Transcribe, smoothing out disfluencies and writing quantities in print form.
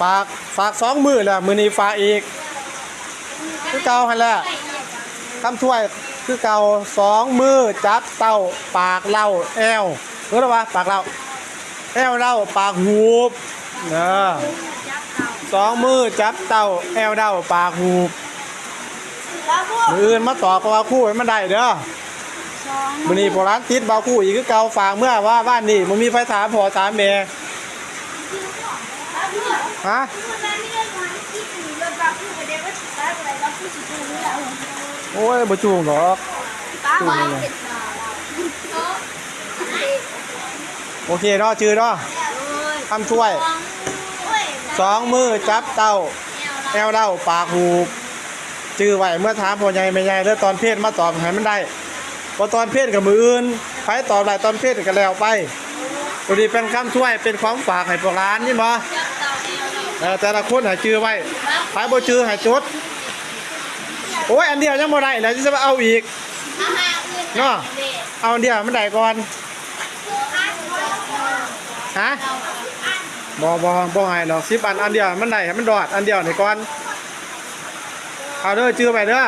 ฝาก2 มื้อแล้วมื้อนี้ฝากอีกคือเก่าหั่นแหละคำถ้วยคือเก่า2 มื้อจับเต้าปากเล่าแอวรู้แล้ววะปากเล่าแอวเล่าปากหูบเด้อ2 มื้อจับเต้าแอวเล่าปากหูบมื้ออื่นมาต่อก็ว่าคู่ให้มันได้เด้อมื้อนี้พวกร้านติดบ่าวคู่อีกคือเก่าฝากเมื่อว่าบ้านนี่บ่มีไฟถามพ่อถามแม่ฮะโอ้ยบ่จูงหรอกจูงเลยโอเคเนาะชื่อเนาะคำช่วย2 มื้อจับเต้าแอวเล่าปากหูชื่อไว้เมื่อถามพ่อใหญ่แม่ใหญ่แล้วตอนเพศมาตอบให้มันได้พอตอนเพศกับมืออื่นไผตอบได้ตอนเพศก็แล้วไปตัวนี้เป็นคำช่วยเป็นของฝากให้พวกร้านนี่บ่แต่ละคนให้ชื่อไว้ไผบ่ชื่อให้จดโอ้ยอันเดียวยังบ่ได้แล้วจะมาเอาอีกเนาะเอาอันเดียวมันได้ก่อนฮะบ่ให้ดอก10 อันเดียวมันได้ให้มันดอดอันเดียวนี่ก่อนเอาเด้อชื่อไปเด้อ